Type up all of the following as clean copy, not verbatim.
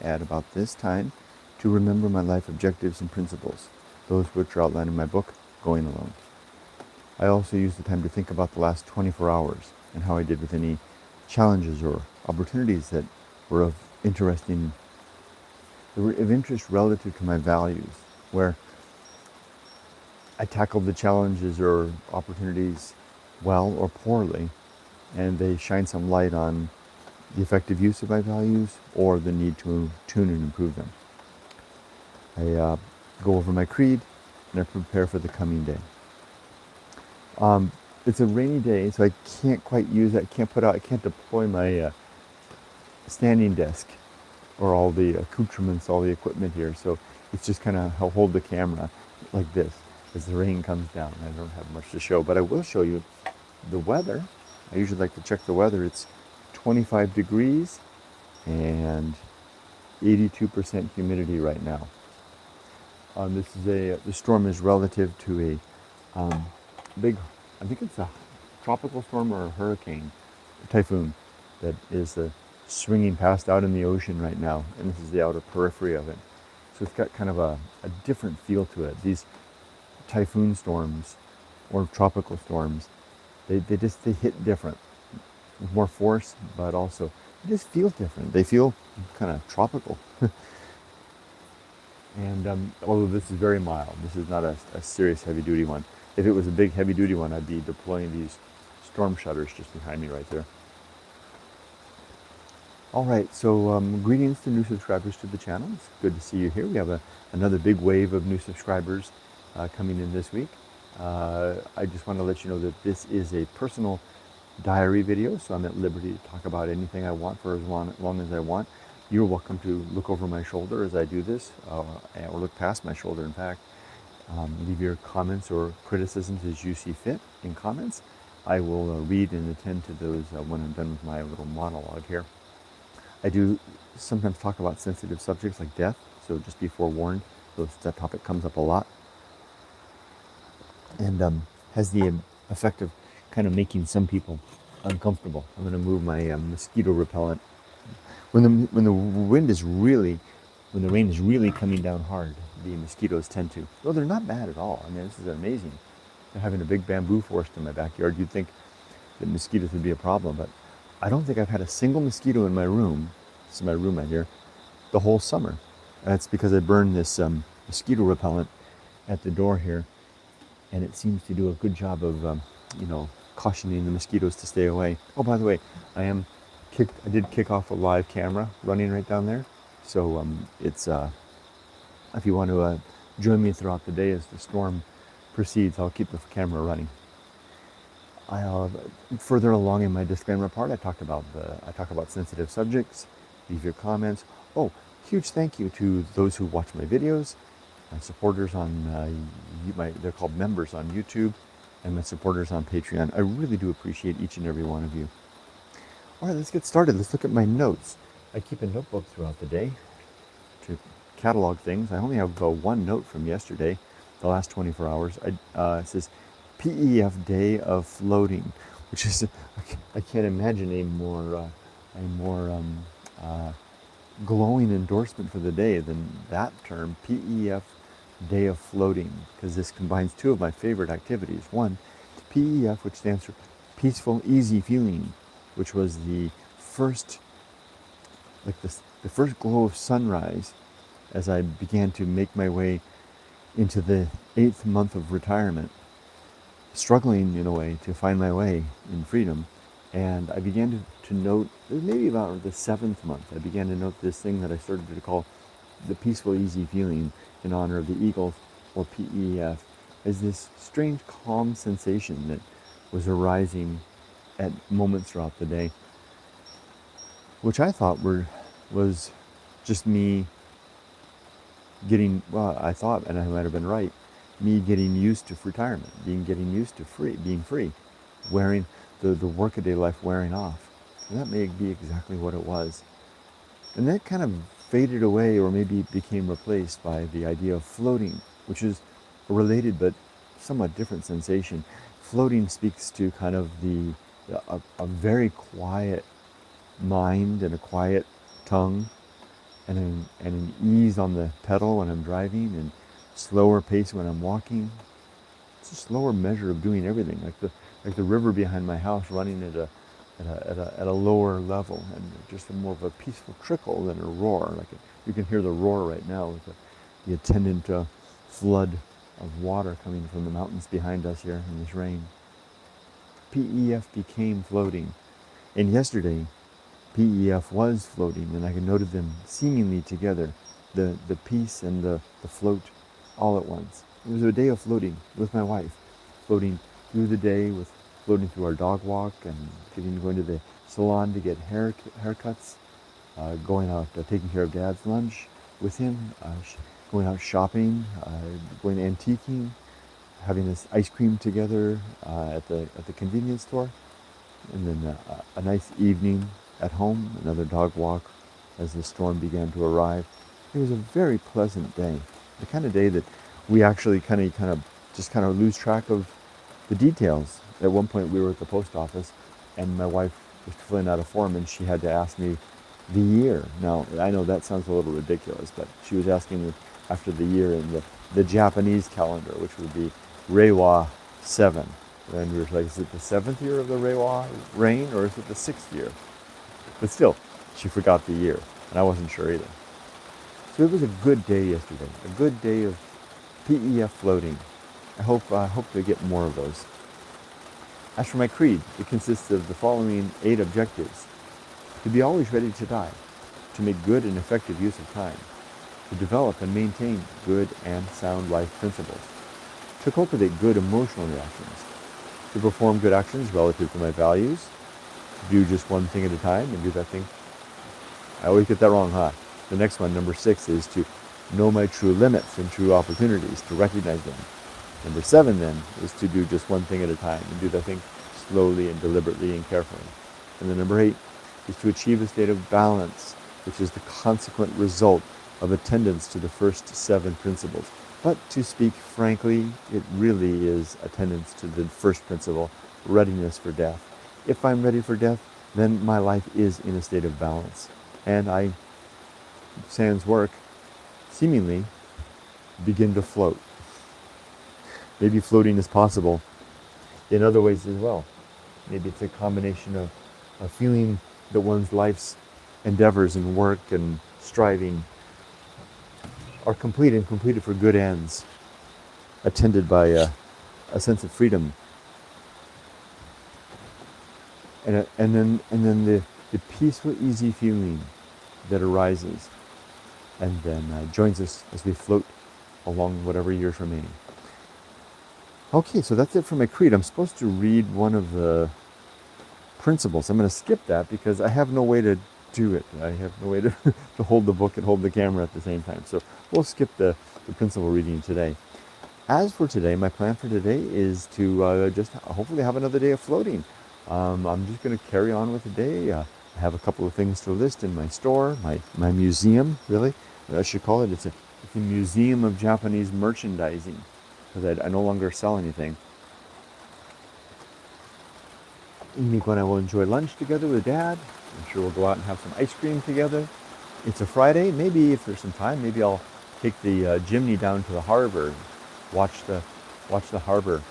at about this time to remember my life objectives and principles, those which are outlined in my book, Going Alone. I also use the time to think about the last 24 hours and how I did with any challenges or opportunities that were of interest relative to my values, where I tackled the challenges or opportunities well or poorly, and they shine some light on the effective use of my values or the need to tune and improve them. I go over my creed and I prepare for the coming day. It's a rainy day, so I can't quite use it. I can't deploy my standing desk or all the accoutrements, all the equipment here. So it's just kind of hold the camera like this as the rain comes down. I don't have much to show, but I will show you the weather. I usually like to check the weather. It's 25 degrees and 82% humidity right now. The storm is relative to a big, I think it's a tropical storm or a hurricane, a typhoon that is swinging past out in the ocean right now, and this is the outer periphery of it. So it's got kind of a different feel to it. These typhoon storms or tropical storms, they hit different, with more force, but also they just feel different. They feel kind of tropical. And although this is very mild, this is not a serious heavy-duty one. If it was a big heavy-duty one, I'd be deploying these storm shutters just behind me right there. All right, so greetings to new subscribers to the channel. It's good to see you here. We have another big wave of new subscribers coming in this week. I just want to let you know that this is a personal diary video, so I'm at liberty to talk about anything I want for as long as I want. You're welcome to look over my shoulder as I do this, or look past my shoulder, in fact. Leave your comments or criticisms as you see fit in comments. I will read and attend to those when I'm done with my little monologue here. I do sometimes talk about sensitive subjects like death, so just be forewarned, that topic comes up a lot. And has the effect of kind of making some people uncomfortable. I'm going to move my mosquito repellent. When the rain is really coming down hard, the mosquitoes tend to. Well, they're not bad at all. I mean, this is amazing. They're having a big bamboo forest in my backyard. You'd think that mosquitoes would be a problem, but I don't think I've had a single mosquito in my room. This is my room right here, the whole summer. That's because I burned this mosquito repellent at the door here, and it seems to do a good job of, cautioning the mosquitoes to stay away. Oh, by the way, I did kick off a live camera running right down there. So it's if you want to join me throughout the day as the storm proceeds, I'll keep the camera running. Further along in my disclaimer part, I talk about sensitive subjects. Leave your comments. Oh, huge thank you to those who watch my videos, my supporters on they're called members on YouTube, and my supporters on Patreon. I really do appreciate each and every one of you. All right, let's get started. Let's look at my notes. I keep a notebook throughout the day to catalog things. I only have one note from yesterday, the last 24 hours. It says PEF Day of Floating, which is, I can't imagine a more glowing endorsement for the day than that term, PEF Day of Floating, because this combines two of my favorite activities. One, PEF, which stands for Peaceful Easy Feeling, which was the first glow of sunrise as I began to make my way into the 8th month of retirement, struggling in a way to find my way in freedom. And I began to note, maybe about the 7th month, I began to note this thing that I started to call the Peaceful Easy Feeling, in honor of the eagles, or PEF, as this strange calm sensation that was arising at moments throughout the day, which I thought was just me getting, well, I thought, and I might have been right, me getting used to retirement, getting used to being free, wearing the workaday life wearing off. And that may be exactly what it was. And that kind of faded away, or maybe became replaced by the idea of floating, which is a related but somewhat different sensation. Floating speaks to kind of a very quiet mind and a quiet tongue, an ease on the pedal when I'm driving, and slower pace when I'm walking. It's a slower measure of doing everything, like the river behind my house running at a lower level, and just more of a peaceful trickle than a roar. You can hear the roar right now with the attendant flood of water coming from the mountains behind us here in this rain. PEF became floating, and yesterday PEF was floating, and I noted them seemingly together, the peace and the float all at once. It was a day of floating with my wife, floating through the day, with floating through our dog walk, and going to the salon to get haircuts, going out taking care of Dad's lunch with him, going out shopping, going antiquing, having this ice cream together at the convenience store, and then a nice evening at home, another dog walk as the storm began to arrive. It was a very pleasant day, the kind of day that we actually kind of lose track of the details. At one point we were at the post office, and my wife was filling out a form, and she had to ask me the year. Now, I know that sounds a little ridiculous, but she was asking me after the year in the Japanese calendar, which would be Reiwa 7. And we were like, is it the 7th year of the Reiwa reign, or is it the 6th year? But still, she forgot the year, and I wasn't sure either. So it was a good day yesterday, a good day of PEF floating. I hope to get more of those. As for my creed, it consists of the following 8 objectives: to be always ready to die, to make good and effective use of time, to develop and maintain good and sound life principles, to cultivate good emotional reactions, to perform good actions relative to my values, to do just one thing at a time and do that thing. I always get that wrong, huh? The next one, number 6, is to know my true limits and true opportunities, to recognize them. Number 7, then, is to do just one thing at a time and do that thing slowly and deliberately and carefully. And then number 8 is to achieve a state of balance, which is the consequent result of attendance to the first 7 principles. But to speak frankly, it really is attendance to the first principle, readiness for death. If I'm ready for death, then my life is in a state of balance. And I, sans work, seemingly begin to float. Maybe floating is possible in other ways as well. Maybe it's a combination of a feeling that one's life's endeavors and work and striving are completed for good ends, attended by a sense of freedom, and then the peaceful, easy feeling that arises, and then joins us as we float along whatever years remaining. Okay, so that's it for my creed. I'm supposed to read one of the principles. I'm going to skip that because I have no way to do it. I have no way to hold the book and hold the camera at the same time. So we'll skip the principle reading today. As for today, my plan for today is to just hopefully have another day of floating. I'm just going to carry on with the day. I have a couple of things to list in my store, my museum, really. I should call it. It's a museum of Japanese merchandising, because I no longer sell anything. Miko and I will enjoy lunch together with Dad. I'm sure we'll go out and have some ice cream together. It's a Friday. Maybe if there's some time, maybe I'll take the Jimny down to the harbor and watch the harbor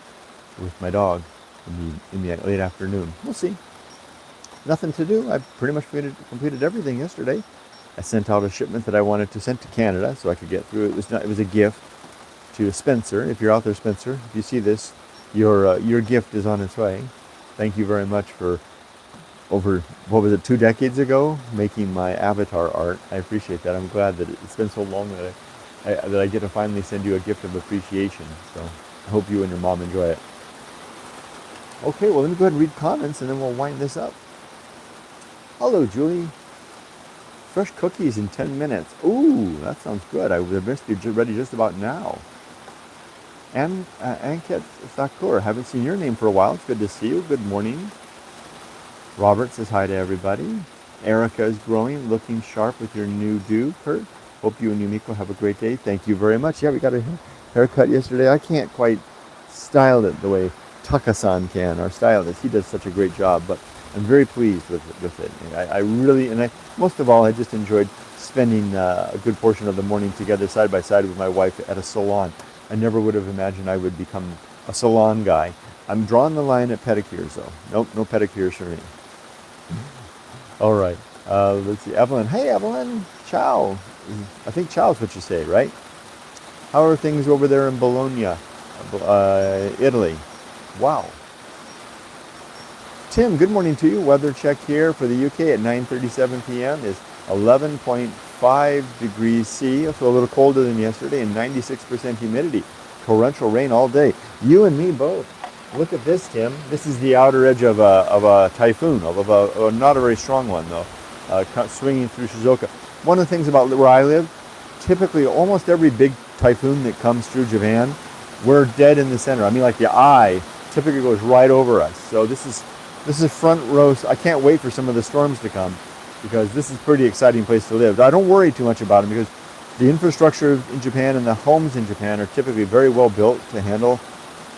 with my dog in the late afternoon. We'll see. Nothing to do. I pretty much completed everything yesterday. I sent out a shipment that I wanted to send to Canada so I could get through. It was a gift to Spencer. If you're out there, Spencer, if you see this, your gift is on its way. Thank you very much for over, 2 decades ago, making my avatar art. I appreciate that. I'm glad that it's been so long that I get to finally send you a gift of appreciation. So I hope you and your mom enjoy it. Okay, well, let me go ahead and read comments, and then we'll wind this up. Hello, Julie. Fresh cookies in 10 minutes. Ooh, that sounds good. I must be ready just about now. And Anket Thakur, haven't seen your name for a while. It's good to see you. Good morning. Robert says hi to everybody. Erica is growing, looking sharp with your new do, Kurt. Hope you and Yumiko have a great day. Thank you very much. Yeah, we got a haircut yesterday. I can't quite style it the way Taka-san can, our stylist. He does such a great job, but I'm very pleased with it. I really, most of all, I just enjoyed spending a good portion of the morning together side by side with my wife at a salon. I never would have imagined I would become a salon guy. I'm drawing the line at pedicures, though. Nope, no pedicures for me. All right. Let's see. Evelyn. Hey, Evelyn. Ciao. I think ciao is what you say, right? How are things over there in Bologna, Italy? Wow. Tim, good morning to you. Weather check here for the UK at 9:37 p.m. is 11.5 degrees C, so a little colder than yesterday, and 96% humidity. Torrential rain all day. You and me both. Look at this, Tim. This is the outer edge of a typhoon, not a very strong one, though, swinging through Shizuoka. One of the things about where I live, typically almost every big typhoon that comes through Japan, we're dead in the center. I mean, like the eye typically goes right over us. So this is front row. I can't wait for some of the storms to come because this is a pretty exciting place to live. I don't worry too much about them because the infrastructure in Japan and the homes in Japan are typically very well built to handle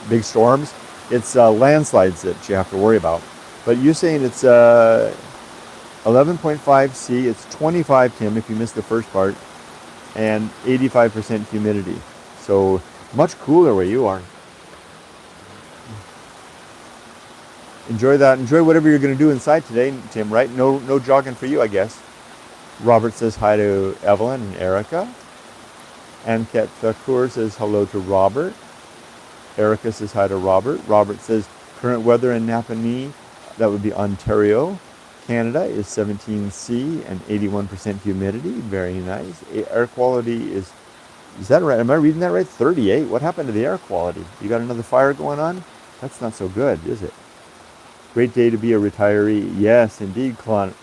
big storms. It's landslides that you have to worry about. But you're saying it's 11.5 C. It's 25, Tim, if you missed the first part, and 85% humidity. So much cooler where you are. Enjoy that. Enjoy whatever you're going to do inside today, Tim, right? No jogging for you, I guess. Robert says hi to Evelyn and Erica. Anket Thakur says hello to Robert. Erica says hi to Robert. Robert says current weather in Napanee, that would be Ontario, Canada, is 17C and 81% humidity. Very nice. Air quality is that right? Am I reading that right? 38. What happened to the air quality? You got another fire going on? That's not so good, is it? Great day to be a retiree. Yes, indeed, Claude.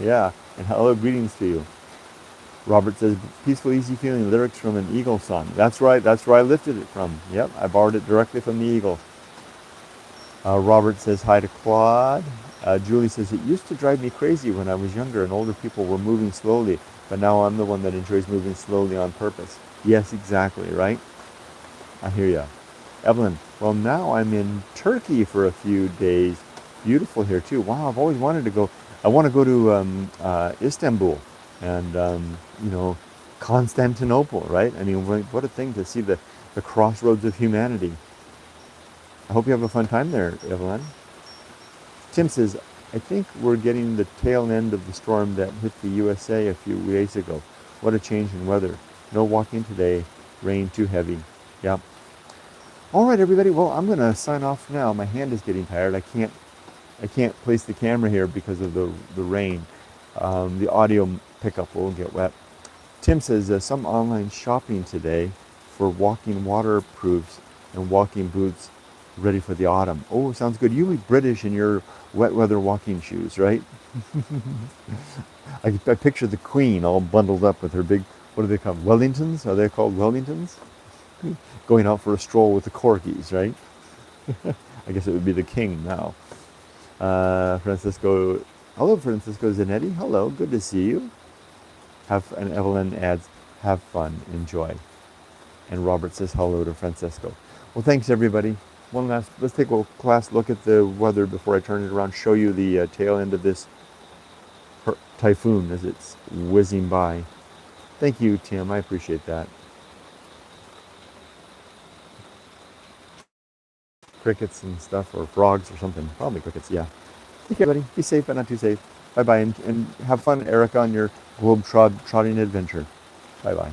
Yeah. And hello, greetings to you. Robert says, peaceful, easy feeling, lyrics from an Eagle song. That's right. That's where I lifted it from. Yep, I borrowed it directly from the Eagle. Robert says hi to Claude. Julie says, it used to drive me crazy when I was younger and older people were moving slowly, but now I'm the one that enjoys moving slowly on purpose. Yes, exactly, right? I hear ya. Evelyn, well, now I'm in Turkey for a few days. Beautiful here, too. Wow, I've always wanted to go. I want to go to Istanbul and, Constantinople, right? I mean, what a thing to see the crossroads of humanity. I hope you have a fun time there, Evelyn. Tim says, I think we're getting the tail end of the storm that hit the USA a few days ago. What a change in weather. No walking today. Rain too heavy. Yep. All right, everybody. Well, I'm going to sign off now. My hand is getting tired. I can't place the camera here because of the rain. The audio pickup will get wet. Tim says, some online shopping today for walking waterproofs and walking boots ready for the autumn. Oh, sounds good. You look British in your wet weather walking shoes, right? I picture the Queen all bundled up with her big, what do they call them? Wellingtons? Are they called Wellingtons? Going out for a stroll with the corgis, right? I guess it would be the King now. Francisco, hello, Francisco Zanetti. Hello, good to see you. And Evelyn adds, have fun, enjoy. And Robert says hello to Francisco. Well, thanks, everybody. Let's take a last look at the weather before I turn it around, show you the tail end of this typhoon as it's whizzing by. Thank you, Tim. I appreciate that. Crickets and stuff, or frogs or something. Probably crickets, yeah. Take care, everybody. Be safe, but not too safe. Bye-bye, and have fun, Erica, on your globe-trotting adventure. Bye-bye.